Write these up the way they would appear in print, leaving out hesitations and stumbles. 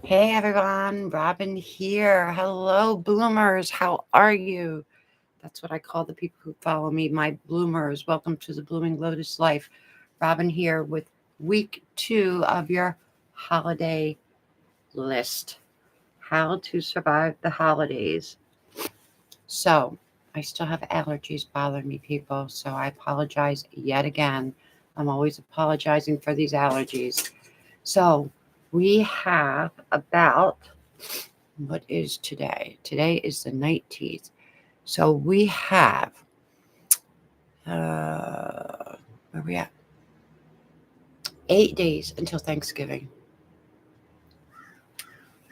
Hey everyone, Robin here. Hello, bloomers. How are you? That's what I call the people who follow me, my bloomers. Welcome to the Blooming Lotus Life. Robin here with week 2 of your holiday list. How to survive the holidays. So, I still have allergies bothering me, people. So, I apologize yet again. I'm always apologizing for these allergies. So, we have about what is today? Today is the 19th. So we have, where are we at? 8 days until Thanksgiving.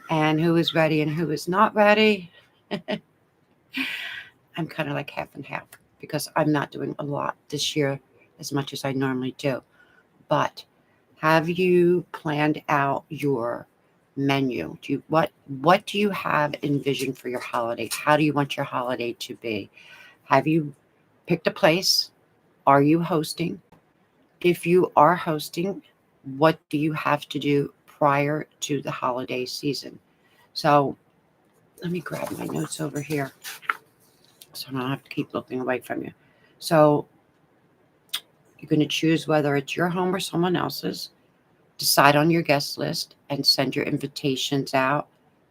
And who is ready and who is not ready? I'm kind of like half and half because I'm not doing a lot this year as much as I normally do. But have you planned out your menu? What do you have envisioned for your holiday? How do you want your holiday to be? Have you picked a place? Are you hosting? If you are hosting, what do you have to do prior to the holiday season? So let me grab my notes over here so I don't have to keep looking away from you. So you're going to choose whether it's your home or someone else's, decide on your guest list, and send your invitations out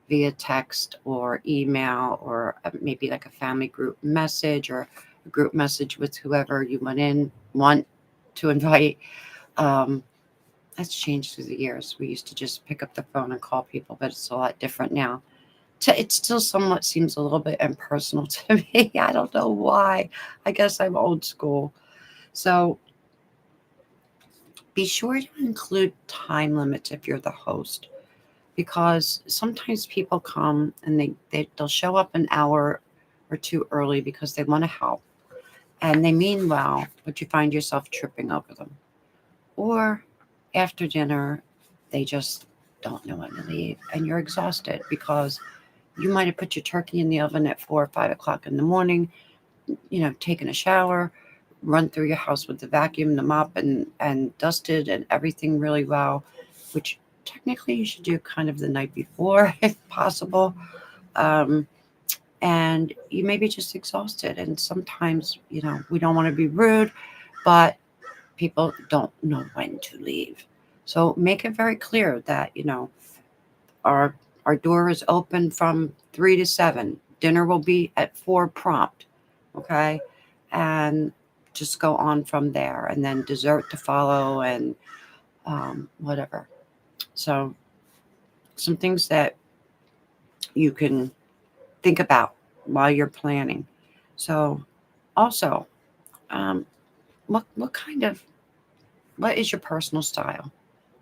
via text or email or maybe like a family group message or a group message with whoever you want to invite. Um, That's changed through the years. We used to just pick up the phone and call people, but it's a lot different now. It still somewhat seems a little bit impersonal to me. I don't know why. I guess I'm old school. So be sure to include time limits if you're the host, because sometimes people come and they'll show up an hour or two early because they want to help and they mean well, but you find yourself tripping over them. Or after dinner, they just don't know when to leave, and you're exhausted because you might have put your turkey in the oven at 4 or 5 o'clock in the morning, taken a shower, run through your house with the vacuum, the mop, and dusted and everything really well, which technically you should do kind of the night before if possible. Um, and you may be just exhausted, and sometimes, we don't want to be rude, but people don't know when to leave. So make it very clear that, our our door is open from 3 to 7. Dinner will be at 4 prompt. Okay. And just go on from there. And then dessert to follow and whatever. So some things that you can think about while you're planning. So also, um, what is your personal style?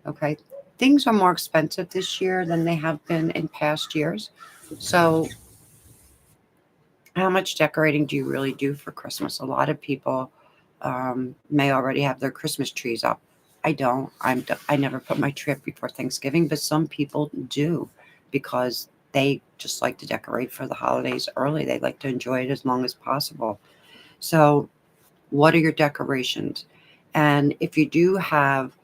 Okay. Things are more expensive this year than they have been in past years. So, how much decorating do you really do for Christmas? A lot of people may already have their Christmas trees up. I don't. I never put my tree up before Thanksgiving, but some people do because they just like to decorate for the holidays early. They like to enjoy it as long as possible. So, what are your decorations? And if you do have,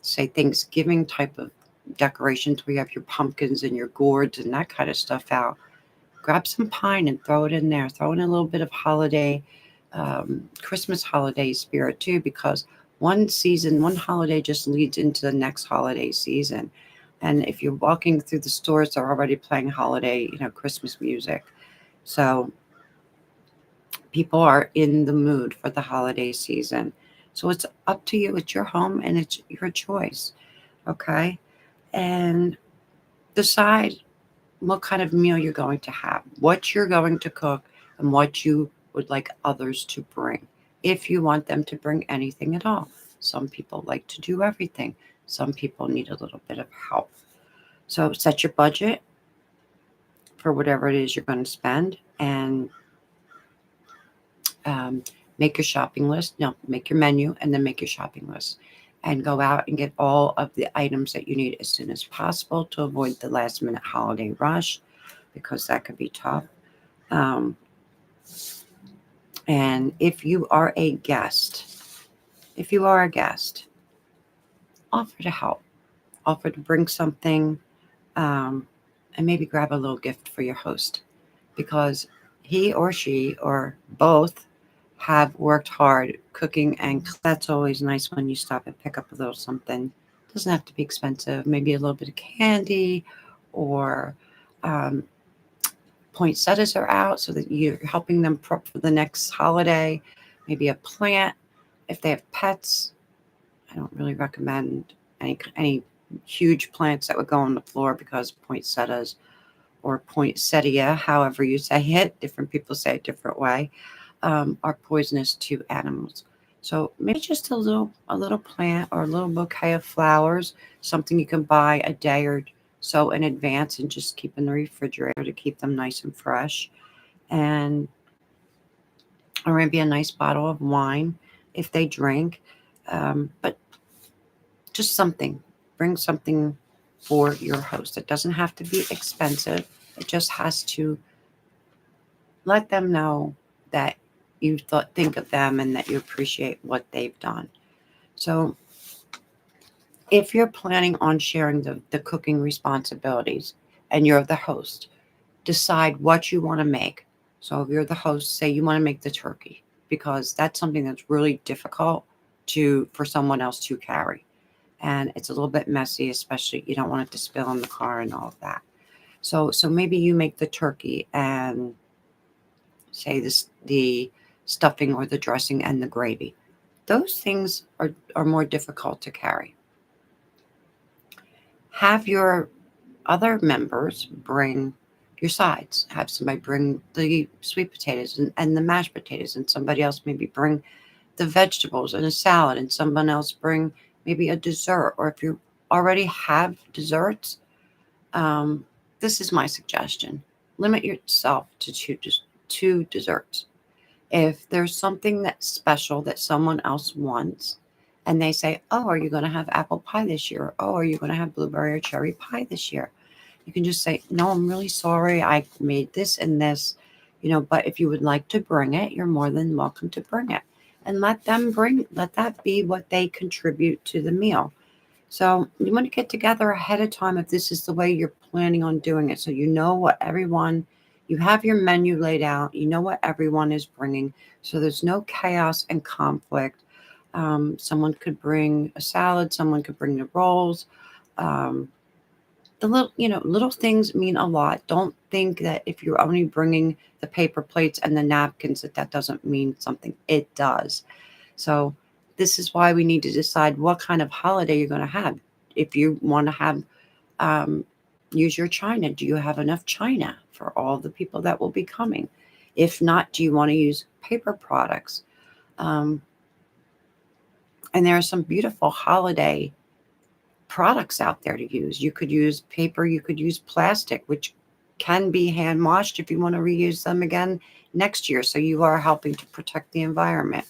say, Thanksgiving type of decorations where you have your pumpkins and your gourds and that kind of stuff out, grab some pine and throw it in there. Throw in a little bit of holiday, Christmas holiday spirit too, because one holiday just leads into the next holiday season. And if you're walking through the stores, they're already playing holiday, Christmas music. So people are in the mood for the holiday season. So it's up to you. It's your home and it's your choice. Okay. And decide what kind of meal you're going to have, what you're going to cook, and what you would like others to bring, if you want them to bring anything at all. Some people like to do everything, some people need a little bit of help. So set your budget for whatever it is you're going to spend and um, make your shopping list. No, make your menu and then make your shopping list. And go out and get all of the items that you need as soon as possible to avoid the last minute holiday rush because that could be tough. Um, and if you are a guest, offer to help, offer to bring something, And maybe grab a little gift for your host, because he or she or both have worked hard cooking, and that's always nice when you stop and pick up a little something. Doesn't have to be expensive. Maybe a little bit of candy, or um, poinsettias are out, so that you're helping them prep for the next holiday. Maybe a plant. If they have pets, I don't really recommend any huge plants that would go on the floor, because poinsettias or poinsettia, however you say it, different people say it a different way, are poisonous to animals. So maybe just a little plant or a little bouquet of flowers, something you can buy a day or so in advance and just keep in the refrigerator to keep them nice and fresh. And or maybe a nice bottle of wine if they drink. But just something. Bring something for your host. It doesn't have to be expensive. It just has to let them know that you think of them and that you appreciate what they've done. So if you're planning on sharing the cooking responsibilities and you're the host, decide what you want to make. So if you're the host, say you want to make the turkey, because that's something that's really difficult for someone else to carry. And it's a little bit messy, especially you don't want it to spill in the car and all of that. So maybe you make the turkey and say the stuffing or the dressing and the gravy. Those things are more difficult to carry. Have your other members bring your sides. Have somebody bring the sweet potatoes and the mashed potatoes, and somebody else maybe bring the vegetables and a salad, and someone else bring maybe a dessert. Or if you already have desserts, um, this is my suggestion. Limit yourself to two desserts. If there's something that's special that someone else wants, and they say, "Oh, are you going to have apple pie this year? Oh, are you going to have blueberry or cherry pie this year?" You can just say, "No, I'm really sorry. I made this and this, but if you would like to bring it, you're more than welcome to bring it." And let that be what they contribute to the meal. So you want to get together ahead of time if this is the way you're planning on doing it. So you have your menu laid out, you know what everyone is bringing. So there's no chaos and conflict. Someone could bring a salad, someone could bring the rolls. Um, the little things mean a lot. Don't think that if you're only bringing the paper plates and the napkins that doesn't mean something. It does. So this is why we need to decide what kind of holiday you're going to have. If you want to have um, use your china, do you have enough china for all the people that will be coming? If not, do you want to use paper products? um, and there are some beautiful holiday products out there to use. You could use paper, you could use plastic, which can be hand washed if you want to reuse them again next year. So you are helping to protect the environment.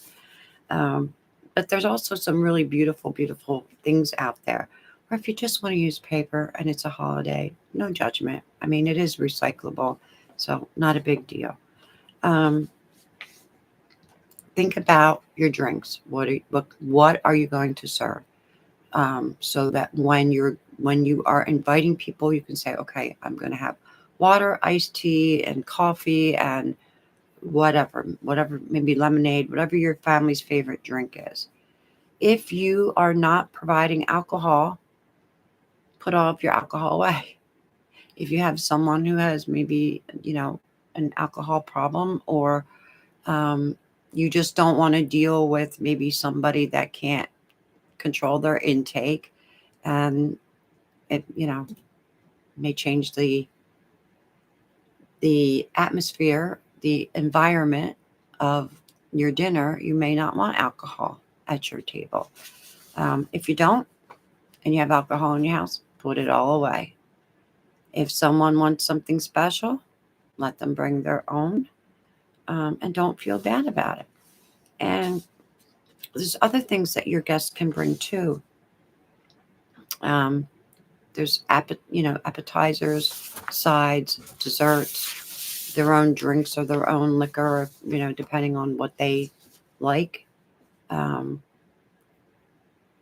Um, but there's also some really beautiful, beautiful things out there. Or if you just want to use paper and it's a holiday, no judgment. I mean, it is recyclable, so not a big deal. Um, think about your drinks. What are you going to serve? So that when you are inviting people, you can say, okay, I'm going to have water, iced tea, and coffee, and whatever, maybe lemonade, whatever your family's favorite drink is. If you are not providing alcohol, put all of your alcohol away. If you have someone who has maybe, an alcohol problem, or um, you just don't want to deal with maybe somebody that can't control their intake, and it, may change the atmosphere, the environment of your dinner, you may not want alcohol at your table. If you don't, and you have alcohol in your house, put it all away. If someone wants something special, let them bring their own, and don't feel bad about it. And there's other things that your guests can bring too. Um, there's appetizers, sides, desserts, their own drinks or their own liquor, depending on what they like. Um,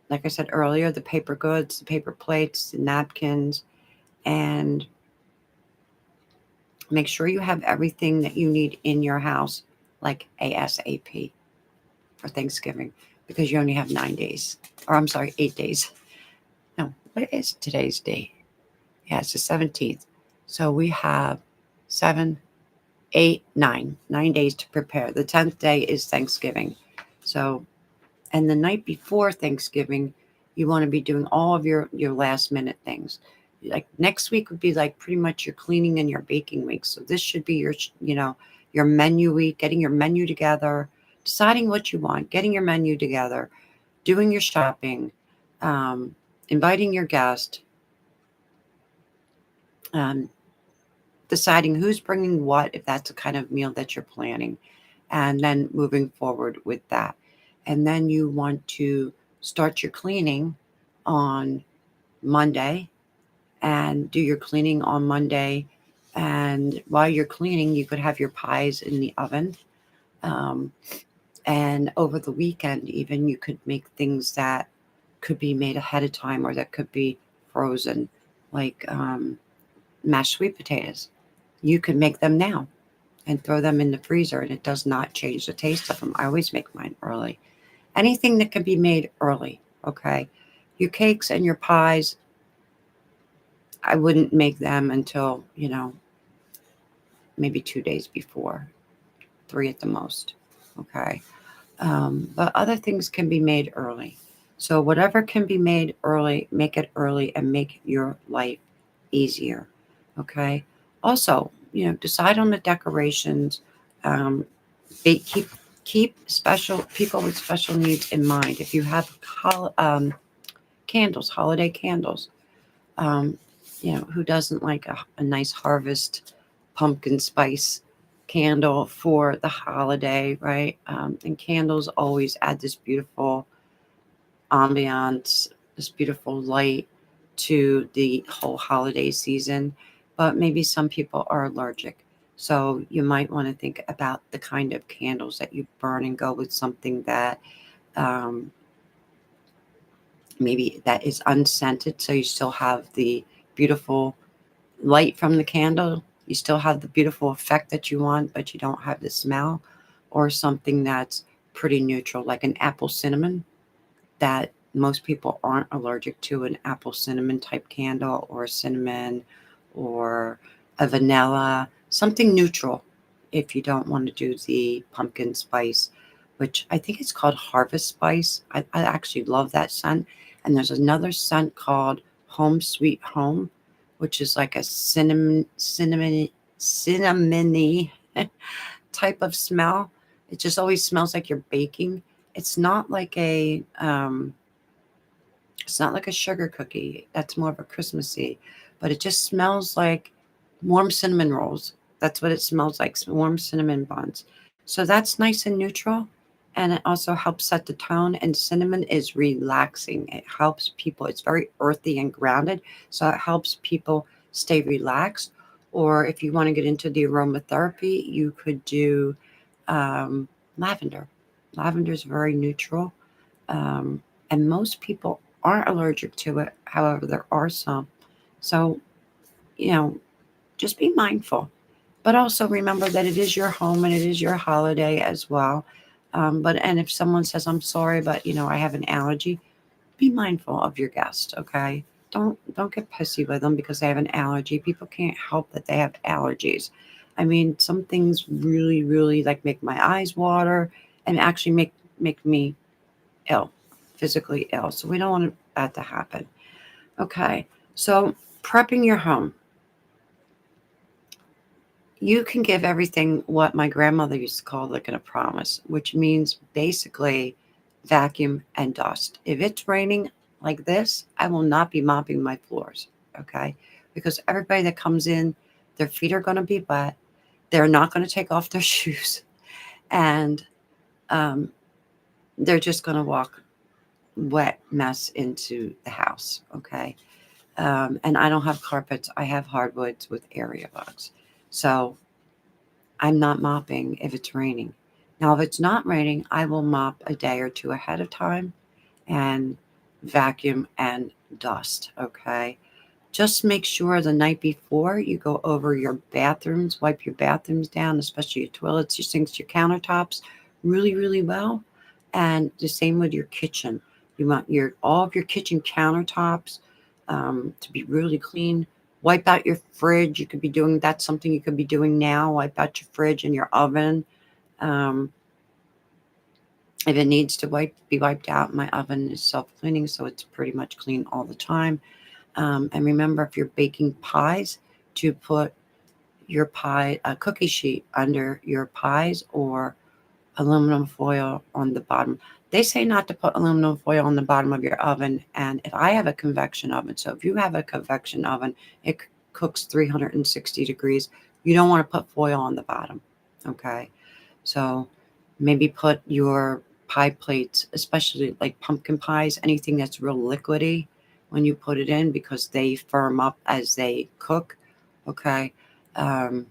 like I said earlier, the paper goods, the paper plates, the napkins, and make sure you have everything that you need in your house, like ASAP for Thanksgiving, because you only have 9 days. Or I'm sorry, 8 days. No, what is today's date? Yeah, it's the 17th. So we have 7, 8, 9 days to prepare. The 10th day is Thanksgiving. So, and the night before Thanksgiving, you want to be doing all of your last minute things. Like next week would be like pretty much your cleaning and your baking week. So this should be your menu week, getting your menu together, deciding what you want, getting your menu together, doing your shopping, um, inviting your guest, um, deciding who's bringing what, if that's the kind of meal that you're planning, and then moving forward with that. And then you want to start your cleaning on Monday and do your cleaning on Monday. And while you're cleaning, you could have your pies in the oven. Um, and over the weekend, even you could make things that could be made ahead of time or that could be frozen, like mashed sweet potatoes. You could make them now and throw them in the freezer, and it does not change the taste of them. I always make mine early. Anything that can be made early, okay? Your cakes and your pies, I wouldn't make them until, maybe 2 days before, 3 at the most, okay? But other things can be made early. So whatever can be made early, make it early and make your life easier, okay? Also, decide on the decorations. Um, keep special people with special needs in mind. If you have candles, holiday candles, um, who doesn't like a nice harvest pumpkin spice candle for the holiday, right? And candles always add this beautiful ambiance, this beautiful light to the whole holiday season. But maybe some people are allergic. So you might want to think about the kind of candles that you burn and go with something that um, maybe that is unscented. So you still have the beautiful light from the candle. You still have the beautiful effect that you want, but you don't have the smell, or something that's pretty neutral, like an apple cinnamon that most people aren't allergic to, an apple cinnamon type candle, or a cinnamon, or a vanilla, something neutral if you don't want to do the pumpkin spice, which I think it's called harvest spice. I actually love that scent. And there's another scent called home sweet home, which is like a cinnamony type of smell. It just always smells like you're baking. It's not like a sugar cookie. That's more of a Christmassy, but it just smells like warm cinnamon rolls. That's what it smells like, warm cinnamon buns. So that's nice and neutral, and it also helps set the tone. And cinnamon is relaxing. It helps people. It's very earthy and grounded, so it helps people stay relaxed. Or if you want to get into the aromatherapy, you could do um, lavender. Lavender is very neutral, and most people aren't allergic to it. However, there are some. So, you know, just be mindful. But also remember that it is your home and it is your holiday as well. And if someone says, "I'm sorry, but I have an allergy," be mindful of your guest. Okay, don't get pissy with them because they have an allergy. People can't help that they have allergies. I mean, some things really, really like make my eyes water and actually make me ill, physically ill. So we don't want that to happen. Okay, so prepping your home. You can give everything what my grandmother used to call like a promise, which means basically vacuum and dust. If it's raining like this, I will not be mopping my floors, okay? Because everybody that comes in, their feet are going to be wet. They're not going to take off their shoes, and um, they're just going to walk wet mess into the house, okay? And I don't have carpets. I have hardwoods with area bugs. So I'm not mopping if it's raining. Now, if it's not raining, I will mop a day or two ahead of time and vacuum and dust, okay? Just make sure the night before you go over your bathrooms, wipe your bathrooms down, especially your toilets, your sinks, your countertops, really, really well. And the same with your kitchen. You want all of your kitchen countertops to be really clean. Wipe out your fridge. You could be doing that's something you could be doing now. Wipe out your fridge and your oven. Um, if it needs to be wiped out, my oven is self-cleaning, so it's pretty much clean all the time. And remember, if you're baking pies, to put your pie a cookie sheet under your pies or aluminum foil on the bottom. They say not to put aluminum foil on the bottom of your oven. And if I have a convection oven, so if you have a convection oven, it cooks 360 degrees. You don't want to put foil on the bottom. Okay. So maybe put your pie plates, especially like pumpkin pies, anything that's real liquidy when you put it in, because they firm up as they cook. Okay. Um,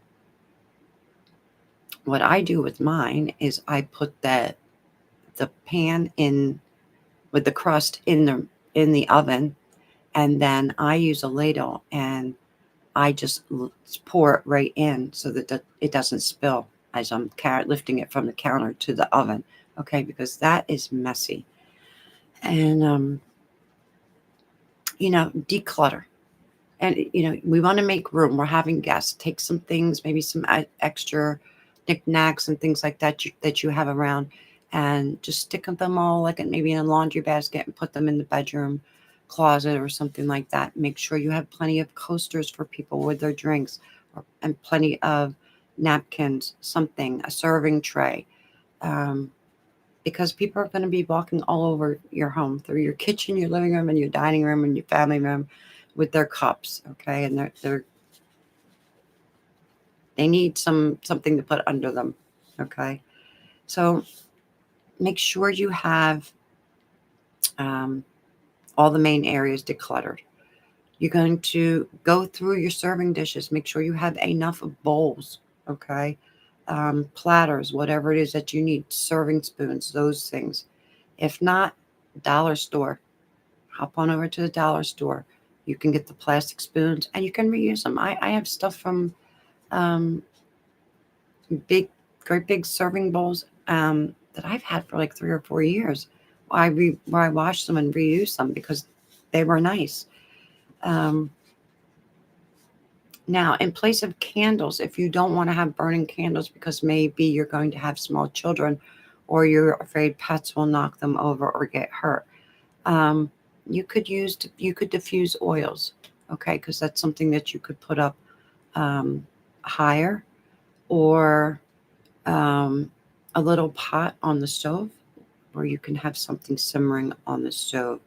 what I do with mine is I put the pan in with the crust in the oven, and then I use a ladle and I just pour it right in so that it doesn't spill as I'm lifting it from the counter to the oven. Okay, because that is messy. And declutter. And we want to make room. We're having guests. Take some things, maybe some extra knickknacks and things like that that you have around, and just stick them all like maybe in a laundry basket and put them in the bedroom closet or something like that. Make sure you have plenty of coasters for people with their drinks, and plenty of napkins, a serving tray. Um, because people are going to be walking all over your home, through your kitchen, your living room, and your dining room, and your family room, with their cups. Okay, and they need something to put under them. Okay, so make sure you have um, all the main areas decluttered. You're going to go through your serving dishes. Make sure you have enough of bowls. Okay, platters, whatever it is that you need, serving spoons, those things. If not, dollar store. Hop on over to the dollar store. You can get the plastic spoons and you can reuse them. I have stuff from um, great big serving bowls that I've had for like 3 or 4 years. Where I wash them and reuse them because they were nice. Um, Now, in place of candles, if you don't want to have burning candles because maybe you're going to have small children or you're afraid pets will knock them over or get hurt, um, you could diffuse oils, okay, because that's something that you could put up higher, or um, a little pot on the stove where you can have something simmering on the stove.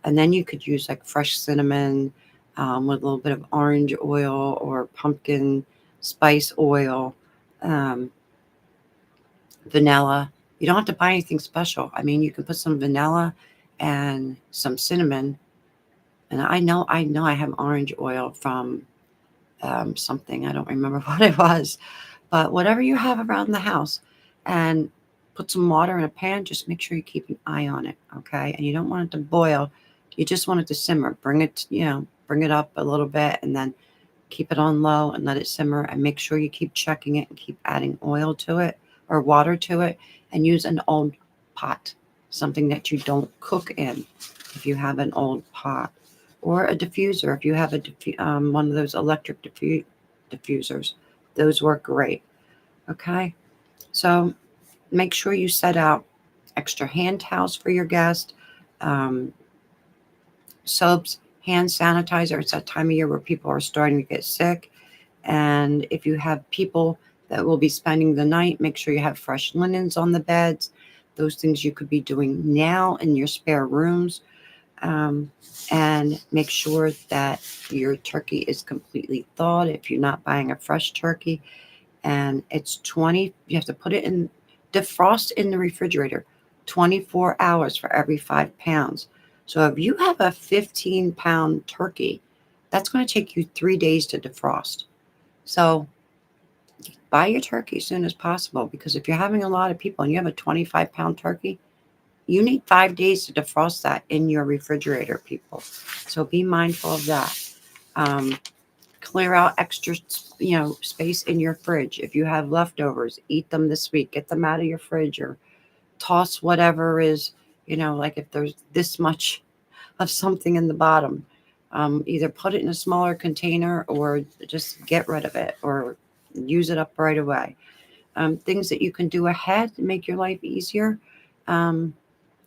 And then you could use like fresh cinnamon with a little bit of orange oil or pumpkin spice oil, um, vanilla. You don't have to buy anything special. I mean, you can put some vanilla and some cinnamon. And I know I have orange oil from something. I don't remember what it was, but whatever you have around the house, and put some water in a pan. Just make sure you keep an eye on it, okay? And you don't want it to boil. You just want it to simmer. Bring it up a little bit, and then keep it on low and let it simmer. And make sure you keep checking it and keep adding oil to it or water to it. And use an old pot, something that you don't cook in, if you have an old pot, or a diffuser if you have one of those electric diffusers. Those work great. Okay, so make sure you set out extra hand towels for your guest, um, soaps, hand sanitizer. It's that time of year where people are starting to get sick. And if you have people that will be spending the night, make sure you have fresh linens on the beds. Those things you could be doing now in your spare rooms. Um, and make sure that your turkey is completely thawed if you're not buying a fresh turkey. And you have to put it in, defrost in the refrigerator 24 hours for every 5 pounds. So if you have a 15-pound turkey, that's going to take you 3 days to defrost. So buy your turkey as soon as possible, because if you're having a lot of people and you have a 25-pound turkey, you need 5 days to defrost that in your refrigerator, people. So be mindful of that. Clear out extra, space in your fridge. If you have leftovers, eat them this week. Get them out of your fridge, or toss whatever is, like if there's this much of something in the bottom, either put it in a smaller container or just get rid of it or use it up right away. Things that you can do ahead to make your life easier. Um,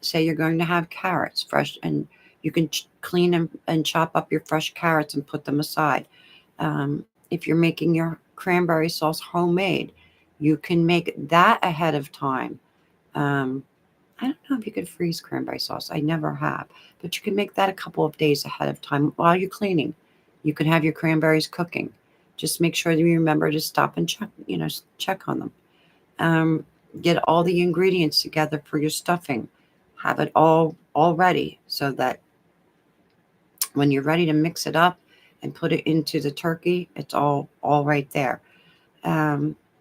Say you're going to have carrots fresh, and you can clean and chop up your fresh carrots and put them aside. If you're making your cranberry sauce homemade, you can make that ahead of time. Um, I don't know if you could freeze cranberry sauce. I never have, but you can make that a couple of days ahead of time while you're cleaning. You can have your cranberries cooking. Just make sure that you remember to stop and check, check on them. Um, get all the ingredients together for your stuffing. Have it all ready so that when you're ready to mix it up and put it into the turkey, it's all right there.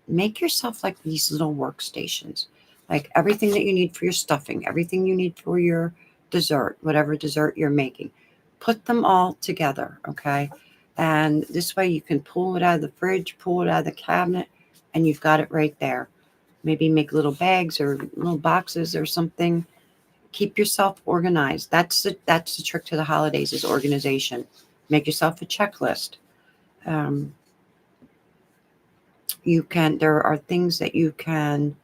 Make yourself like these little workstations, like everything that you need for your stuffing, everything you need for your dessert, whatever dessert you're making. Put them all together, okay? And this way you can pull it out of the fridge, pull it out of the cabinet, and you've got it right there. Maybe make little bags or little boxes or something. Keep yourself organized. That's the trick to the holidays, is organization. Make yourself a checklist. Um, there are things that you can,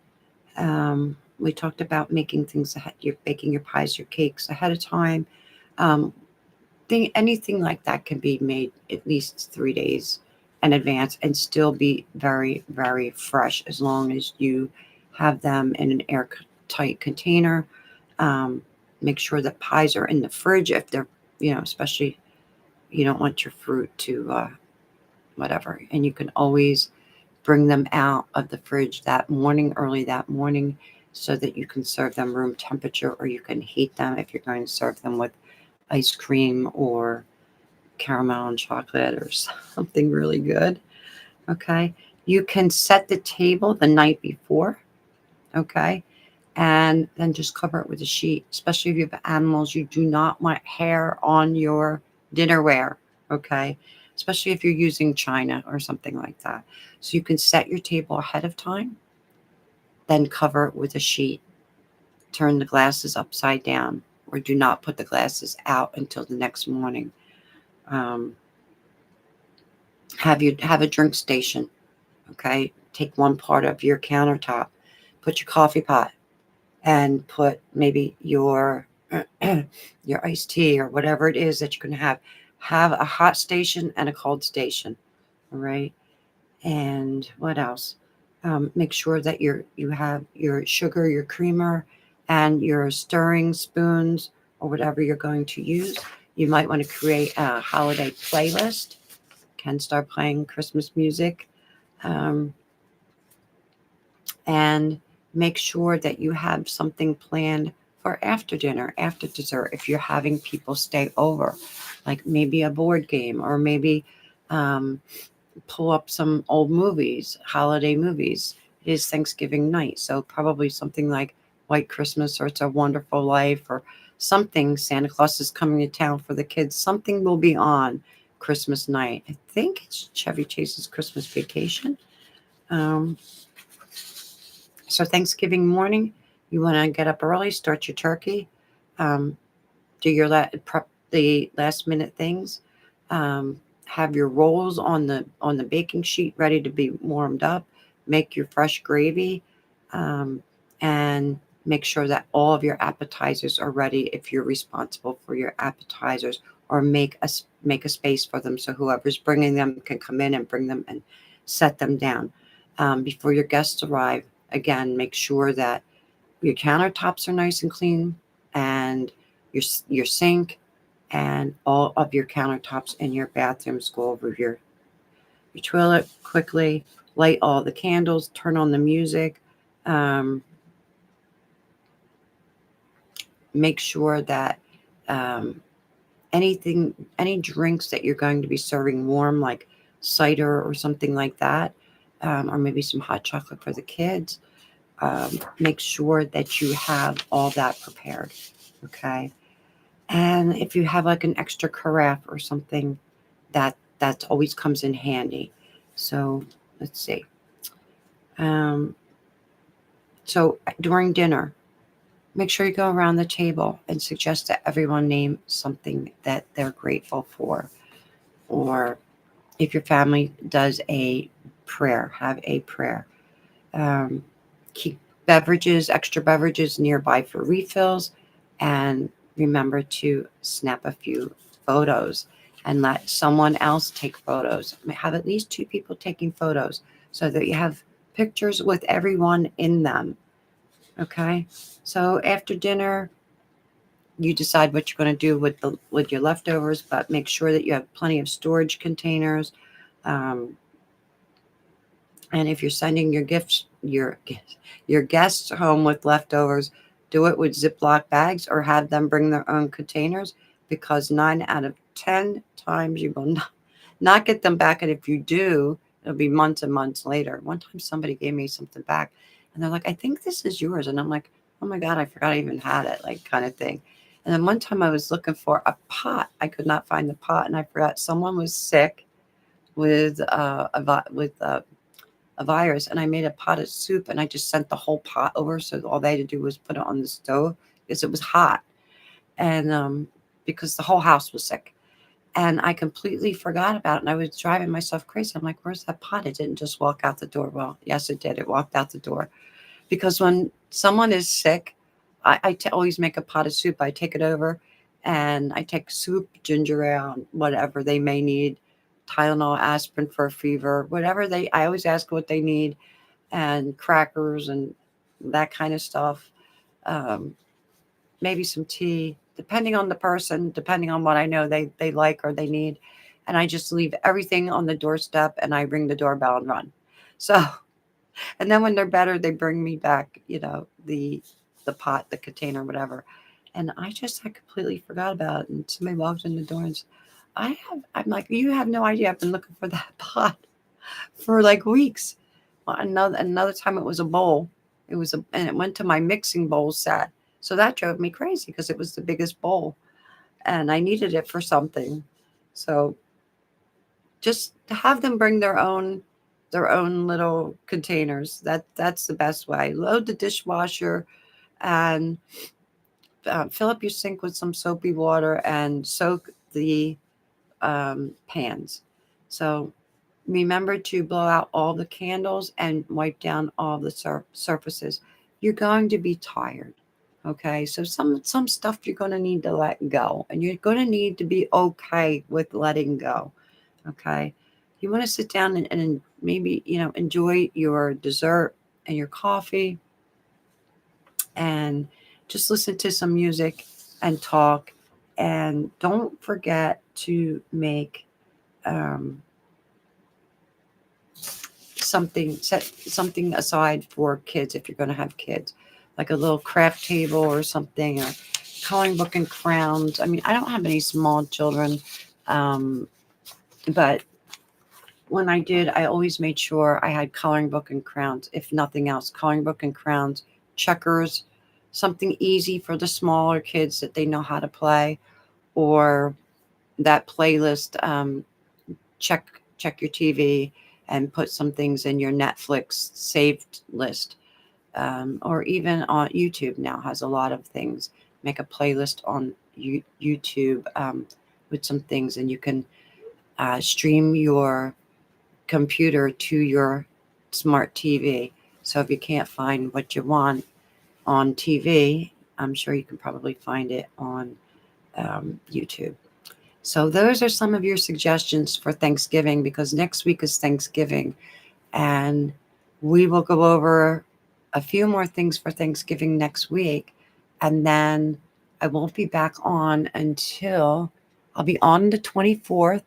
we talked about making things ahead. You're baking your pies, your cakes ahead of time. Um, Anything like that can be made at least 3 days in advance and still be very, very fresh, as long as you have them in an airtight container. Um, Make sure that pies are in the fridge if they're, especially you don't want your fruit to whatever. And you can always bring them out of the fridge early that morning, so that you can serve them room temperature, or you can heat them if you're going to serve them with ice cream or caramel and chocolate or something really good. Okay. You can set the table the night before. Okay. And then just cover it with a sheet, especially if you have animals. You do not want hair on your dinnerware. Okay. Especially if you're using china or something like that. So you can set your table ahead of time, then cover it with a sheet. Turn the glasses upside down, or do not put the glasses out until the next morning. Um, have a drink station. Okay. Take one part of your countertop, put your coffee pot, and put maybe your your iced tea or whatever it is that you can have. Have a hot station and a cold station. All right. And what else? Make sure that you have your sugar, your creamer, and your stirring spoons, or whatever you're going to use. You might want to create a holiday playlist. Can start playing Christmas music. Um, and make sure that you have something planned for after dinner, after dessert, if you're having people stay over, like maybe a board game, or maybe um, pull up some old movies, holiday movies. It is Thanksgiving night, so probably something like White Christmas, or It's a Wonderful Life, or something. Santa Claus is Coming to Town for the kids. Something will be on Christmas night. I think it's Chevy Chase's Christmas Vacation. Um, so Thanksgiving morning, you want to get up early, start your turkey, um, do your prep the last minute things. Have your rolls on the baking sheet ready to be warmed up. Make your fresh gravy, and make sure that all of your appetizers are ready if you're responsible for your appetizers, or make a space for them so whoever's bringing them can come in and bring them and set them down before your guests arrive. Again, make sure that your countertops are nice and clean, and your sink and all of your countertops in your bathrooms. Go over your toilet quickly, light all the candles, turn on the music. Um, Make sure that um, any drinks that you're going to be serving warm, like cider or something like that, or maybe some hot chocolate for the kids. Make sure that you have all that prepared. Okay. And if you have like an extra carafe or something, that always comes in handy. So let's see. So during dinner, make sure you go around the table and suggest that everyone name something that they're grateful for. Or if your family does a prayer, have a prayer. Um, Keep extra beverages nearby for refills, and remember to snap a few photos and let someone else take photos. Have at least 2 people taking photos so that you have pictures with everyone in them. Okay. So after dinner, you decide what you're going to do with your leftovers, but make sure that you have plenty of storage containers. Um, and if you're sending your guests home with leftovers, do it with Ziploc bags or have them bring their own containers, because 9 out of 10 times you will not get them back. And if you do, it'll be months and months later. One time somebody gave me something back and they're like, I think this is yours. And I'm like, oh my God, I forgot I even had it, like, kind of thing. And then one time I was looking for a pot. I could not find the pot, and I forgot someone was sick with a virus, and I made a pot of soup, and I just sent the whole pot over. So all they had to do was put it on the stove because it was hot, and because the whole house was sick. And I completely forgot about it. And I was driving myself crazy. I'm like, where's that pot? It didn't just walk out the door. Well, yes, it did. It walked out the door. Because when someone is sick, always make a pot of soup. I take it over and I take soup, ginger ale, whatever they may need, Tylenol, aspirin for a fever, whatever I always ask what they need, and crackers and that kind of stuff. Um, Maybe some tea, depending on the person, depending on what I know they like or they need. And I just leave everything on the doorstep and I ring the doorbell and run. So, and then when they're better, they bring me back, the pot, the container, whatever. And I completely forgot about it. And somebody walked in the door and said, I'm like, you have no idea. I've been looking for that pot for like weeks. Well, another time it was a bowl. And it went to my mixing bowl set. So that drove me crazy because it was the biggest bowl and I needed it for something. So just to have them bring their own little containers. That's the best way. Load the dishwasher and fill up your sink with some soapy water and soak the pans. So remember to blow out all the candles and wipe down all the surfaces. You're going to be tired. Okay, so some stuff you're going to need to let go, and you're going to need to be okay with letting go. Okay, you want to sit down and maybe enjoy your dessert and your coffee, and just listen to some music and talk, and don't forget to make um, set something aside for kids if you're going to have kids, like a little craft table or something, or coloring book and crowns. I mean, I don't have any small children, um, but when I did, I always made sure I had coloring book and crowns, if nothing else. Coloring book and crowns, checkers, something easy for the smaller kids that they know how to play, or that playlist. Check your TV and put some things in your Netflix saved list, or even on YouTube now has a lot of things. Make a playlist on YouTube with some things, and you can stream your computer to your smart TV. So if you can't find what you want on TV, I'm sure you can probably find it on YouTube. So those are some of your suggestions for Thanksgiving, because next week is Thanksgiving, and we will go over a few more things for Thanksgiving next week. And then I won't be back on until I'll be on the 24th,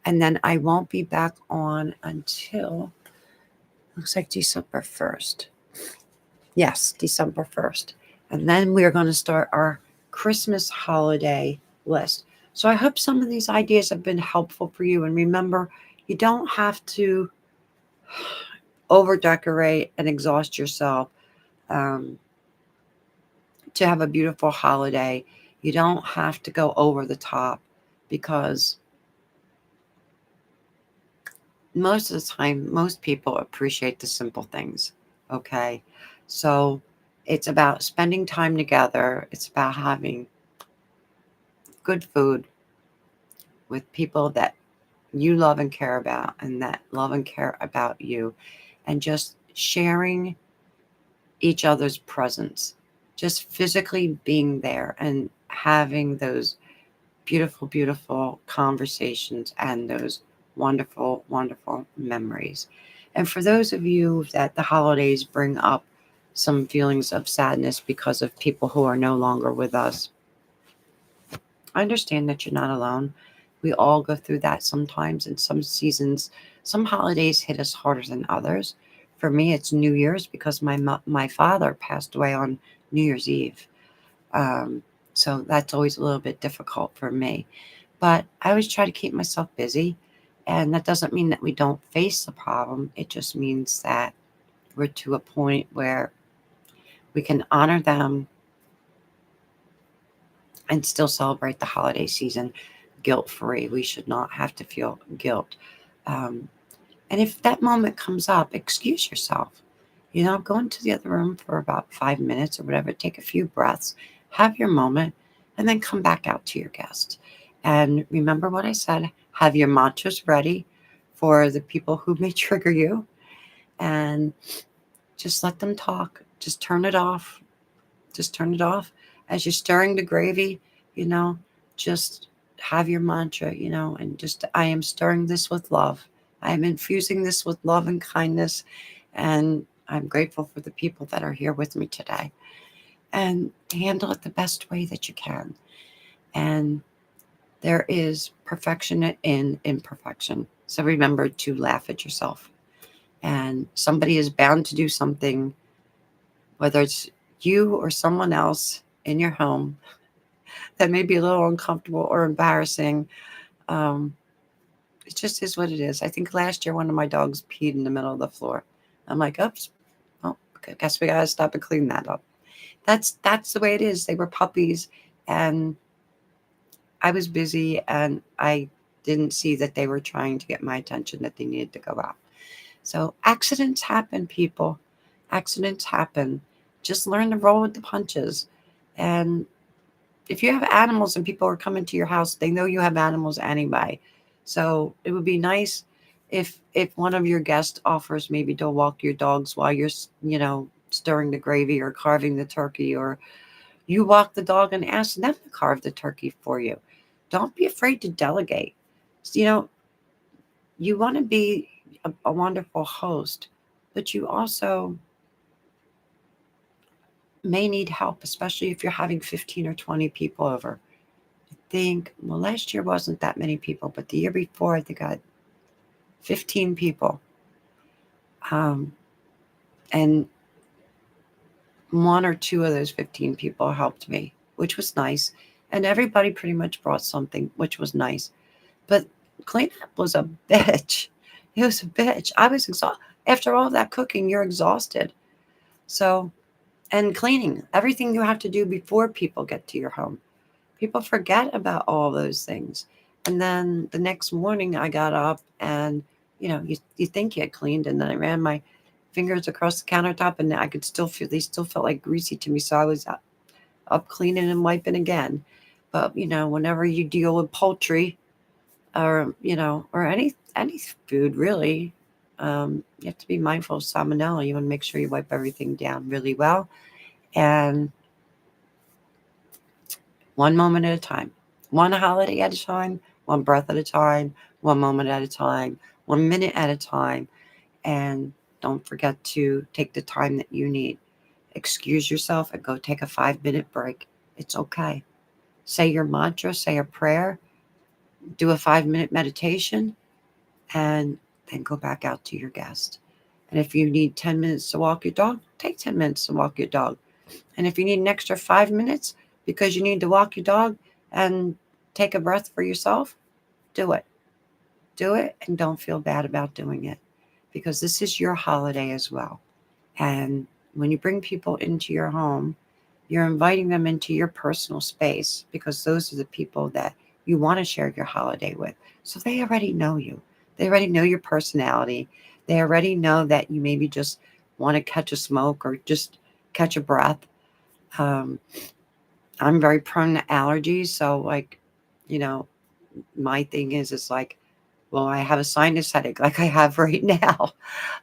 and then I won't be back on until looks like December 1st. Yes, December 1st. And then we are going to start our Christmas holiday list. So I hope some of these ideas have been helpful for you. And remember, you don't have to over decorate and exhaust yourself um, to have a beautiful holiday. You don't have to go over the top, because most of the time, most people appreciate the simple things. Okay. So it's about spending time together. It's about having good food with people that you love and care about and that love and care about you, and just sharing each other's presence, just physically being there and having those beautiful, beautiful conversations and those wonderful, wonderful memories. And for those of you that the holidays bring up some feelings of sadness because of people who are no longer with us, I understand that you're not alone. We all go through that sometimes. In some seasons, some holidays hit us harder than others. For me, it's New Year's because my father passed away on New Year's Eve. Um, so that's always a little bit difficult for me. But I always try to keep myself busy. And that doesn't mean that we don't face the problem. It just means that we're to a point where we can honor them and still celebrate the holiday season guilt free. We should not have to feel guilt. Um, and if that moment comes up, excuse yourself. Go into the other room for about 5 minutes or whatever, take a few breaths, have your moment, and then come back out to your guest. And remember what I said, have your mantras ready for the people who may trigger you, and just let them talk. Just turn it off. Just turn it off. As you're stirring the gravy, you know, just have your mantra, and just, I am stirring this with love. I am infusing this with love and kindness. And I'm grateful for the people that are here with me today. And handle it the best way that you can. And there is perfection in imperfection. So remember to laugh at yourself. And somebody is bound to do something, whether it's you or someone else in your home, that may be a little uncomfortable or embarrassing. Um, it just is what it is. I think last year one of my dogs peed in the middle of the floor. I'm like, oops, well, I guess we gotta stop and clean that up. That's the way it is. They were puppies, and I was busy, and I didn't see that they were trying to get my attention, that they needed to go out. So accidents happen, people. Accidents happen. Just learn to roll with the punches. And if you have animals and people are coming to your house, they know you have animals anyway. So it would be nice if one of your guests offers maybe to walk your dogs while you're stirring the gravy or carving the turkey, or you walk the dog and ask them to carve the turkey for you. Don't be afraid to delegate. You know, you want to be a wonderful host, but you also may need help, especially if you're having 15 or 20 people over. Think, well, last year wasn't that many people, but the year before, I think I had 15 people. Um, and one or two of those 15 people helped me, which was nice. And everybody pretty much brought something, which was nice. But cleanup was a bitch. It was a bitch. I was exhausted. After all that cooking, you're exhausted. So, and cleaning, everything you have to do before people get to your home. People forget about all those things. And then the next morning I got up and, you think you had cleaned, and then I ran my fingers across the countertop and I could still feel, they still felt like greasy to me. So I was up cleaning and wiping again. But, whenever you deal with poultry, or, or any food really, you have to be mindful of salmonella. You want to make sure you wipe everything down really well. And one moment at a time, one holiday at a time, one breath at a time, one moment at a time, 1 minute at a time. And don't forget to take the time that you need. Excuse yourself and go take a 5 minute break. It's okay. Say your mantra, say a prayer, do a 5 minute meditation, and then go back out to your guest. And if you need 10 minutes to walk your dog, take 10 minutes to walk your dog. And if you need an extra 5 minutes because you need to walk your dog and take a breath for yourself, do it. Do it, and don't feel bad about doing it, because this is your holiday as well. And when you bring people into your home, you're inviting them into your personal space, because those are the people that you want to share your holiday with. So they already know you. They already know your personality. They already know that you maybe just want to catch a smoke or just catch a breath. Um, I'm very prone to allergies. So, like, you know, my thing is like, well, I have a sinus headache like I have right now.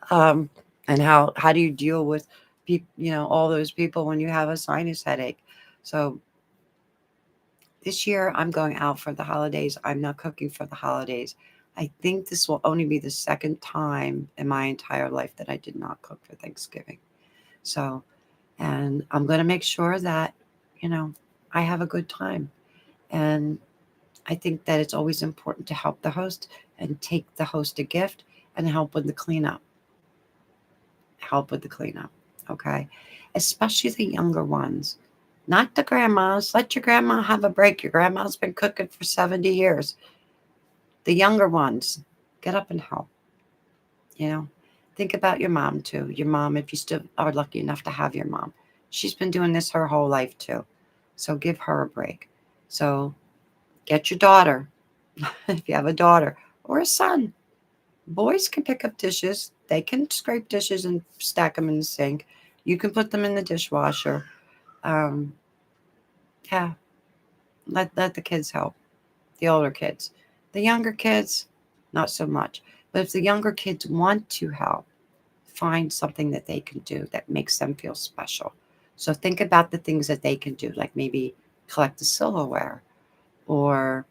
Um, and how do you deal with people, all those people when you have a sinus headache? So this year I'm going out for the holidays. I'm not cooking for the holidays. I think this will only be the second time in my entire life that I did not cook for Thanksgiving. So, and I'm going to make sure that, you know, I have a good time. And I think that it's always important to help the host and take the host a gift and help with the cleanup. Help with the cleanup. Okay. Especially the younger ones, not the grandmas. Let your grandma have a break. Your grandma's been cooking for 70 years. The younger ones, get up and help. You know, think about your mom too. Your mom, if you still are lucky enough to have your mom, she's been doing this her whole life too. So give her a break. So get your daughter, if you have a daughter or a son. Boys can pick up dishes. They can scrape dishes and stack them in the sink. You can put them in the dishwasher. Um, yeah, let the kids help. The older kids, the younger kids, not so much. But if the younger kids want to help, find something that they can do that makes them feel special. So think about the things that they can do, like maybe collect the silverware, or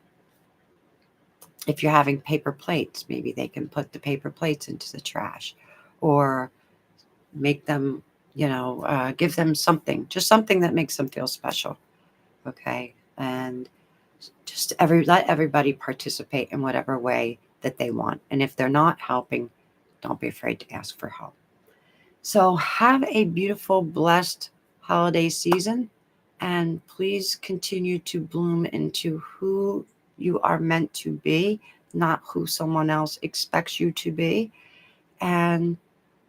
if you're having paper plates, maybe they can put the paper plates into the trash, or make them, give them something, just something that makes them feel special. Okay. And just let everybody participate in whatever way that they want. And if they're not helping, don't be afraid to ask for help. So have a beautiful, blessed holiday season, and please continue to bloom into who you are meant to be, not who someone else expects you to be. And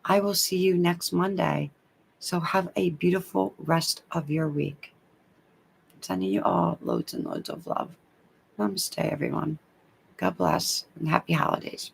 I will see you next Monday. So have a beautiful rest of your week. Sending you all loads and loads of love. Namaste, everyone. God bless and happy holidays.